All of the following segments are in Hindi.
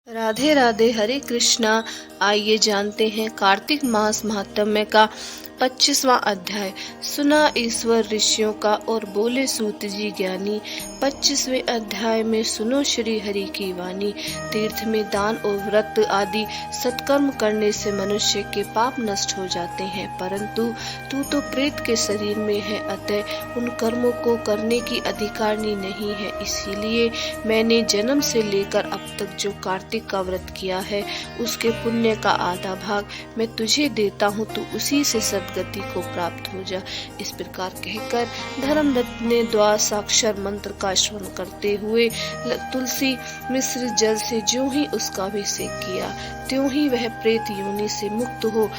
राधे राधे, हरे कृष्णा। आइए जानते हैं कार्तिक मास महात्म्य का 25वां अध्याय। सुना ईश्वर ऋषियों का और बोले सूत जी ज्ञानी। 25वें अध्याय में सुनो श्री हरि की वाणी। तीर्थ में दान और व्रत आदि सत्कर्म करने से मनुष्य के पाप नष्ट हो जाते हैं, परंतु तू तो प्रेत के शरीर में है, अतः उन कर्मों को करने की अधिकारिणी नहीं है। इसीलिए मैंने जन्म से लेकर अब तक जो कार्तिक का व्रत किया है, उसके पुण्य का आधा भाग मैं तुझे देता हूँ, तू उसी से सदगति को प्राप्त हो जा। इस प्रकार कहकर धर्मदत्त ने द्वादशाक्षर मंत्र का श्रवण करते हुए तुलसी मिश्र जल से ज्यों ही उसका अभिषेक किया, त्यों ही वह प्रेत योनि से मुक्त हो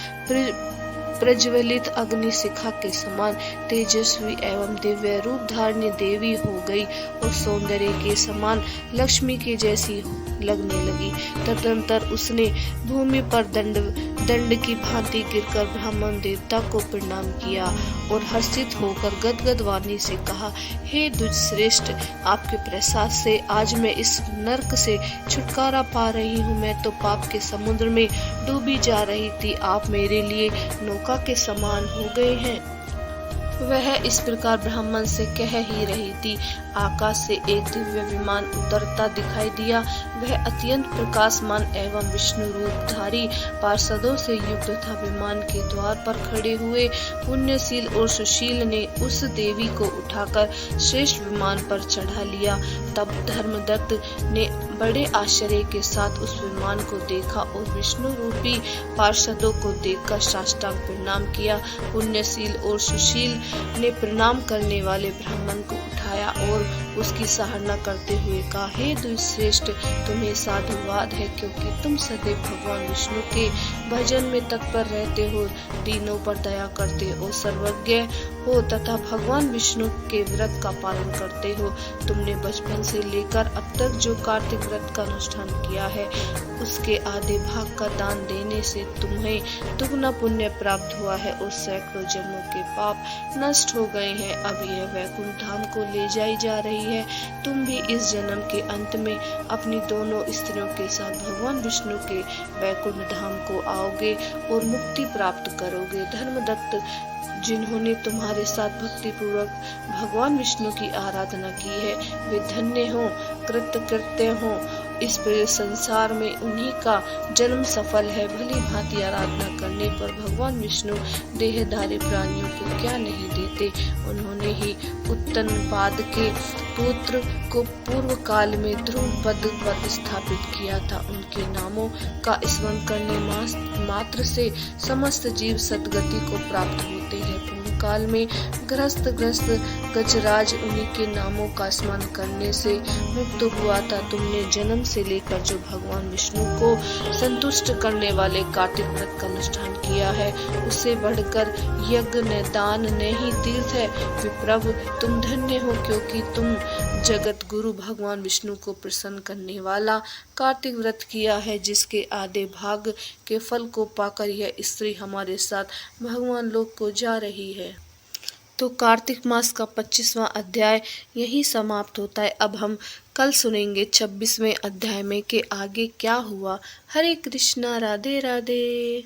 प्रज्वलित अग्नि शिखा के समान तेजस्वी एवं दिव्य रूप धारणी देवी हो गई और सौंदर्य के समान लक्ष्मी के जैसी लगने लगी। तदनंतर उसने भूमि पर दंड की भांति गिरकर ब्राह्मण देवता को प्रणाम किया और हर्षित होकर गदगद वाणी से कहा, हे दुष्श्रेष्ठ, आपके प्रसाद से आज मैं इस नरक से छुटकारा पा रही हूँ। मैं तो पाप के समुद्र में डूबी जा रही थी, आप मेरे लिए नौका के समान हो गए हैं। वह इस प्रकार ब्राह्मण से कह ही रही थी, आकाश से एक दिव्य विमान उतरता दिखाई दिया। वह अत्यंत प्रकाशमान एवं विष्णु रूपधारी पार्षदों से युक्त था। विमान के द्वार पर खड़े हुए पुण्यशील और सुशील ने उस देवी को उठाकर श्रेष्ठ विमान पर चढ़ा लिया। तब धर्मदत्त ने बड़े आश्चर्य के साथ उस विमान को देखा और विष्णु रूपी पार्षदों को देखकर साष्टांग प्रणाम किया। पुण्यशील और सुशील ने प्रणाम करने वाले ब्राह्मण को उठाया और उसकी सराहना करते हुए कहा, हे दुष्श्रेष्ठ, तुम्हें साधुवाद है, क्योंकि तुम सदैव भगवान विष्णु के भजन में तत्पर रहते हो, दीनों पर दया करते हो, सर्वज्ञ हो तथा भगवान विष्णु के व्रत का पालन करते हो। तुमने बचपन से लेकर अब तक जो कार्तिक व्रत का अनुष्ठान किया है, उसके आधे भाग का दान देने से तुम्हें दुगना पुण्य प्राप्त हुआ है और सैकड़ों जन्मों के पाप नष्ट हो गए हैं। अब यह वैकुंठ धाम को ले जाई जा रही है। तुम भी इस जन्म के अंत में अपनी दोनों स्त्रियों के साथ भगवान विष्णु के वैकुंठ धाम को आओगे और मुक्ति प्राप्त करोगे। धर्मदत्त, जिन्होंने तुम्हारे साथ भक्ति पूर्वक भगवान विष्णु की आराधना की है, वे धन्य हो, कृतकृत्य हो। इस पूरे संसार में उन्हीं का जन्म सफल है। भली भांति आराधना करने पर भगवान विष्णु देहधारी प्राणियों को क्या नहीं देते। उन्होंने ही उत्तनपाद के पुत्र को पूर्व काल में ध्रुव पद स्थापित किया था। उनके नामों का स्मरण करने मात्र से समस्त जीव सद्गति को प्राप्त होते हैं। पूर्व काल में ग्रस्त गजराज उन्हीं के नामों का स्मरण करने से मुक्त हुआ था। तुमने जन्म से लेकर जो भगवान विष्णु को संतुष्ट करने वाले कार्तिक व्रत का अनुष्ठान किया है, उससे बढ़कर यज्ञ न दान न ही तीर्थ है। विप्रभ, तुम धन्य हो, क्योंकि तुम जगत गुरु भगवान विष्णु को प्रसन्न करने वाला कार्तिक व्रत किया है, जिसके आधे भाग के फल को पाकर यह स्त्री हमारे साथ भगवान लोक को जा रही है। तो कार्तिक मास का 25वां अध्याय यही समाप्त होता है। अब हम कल सुनेंगे 26वें अध्याय में कि आगे क्या हुआ। हरे कृष्णा, राधे राधे।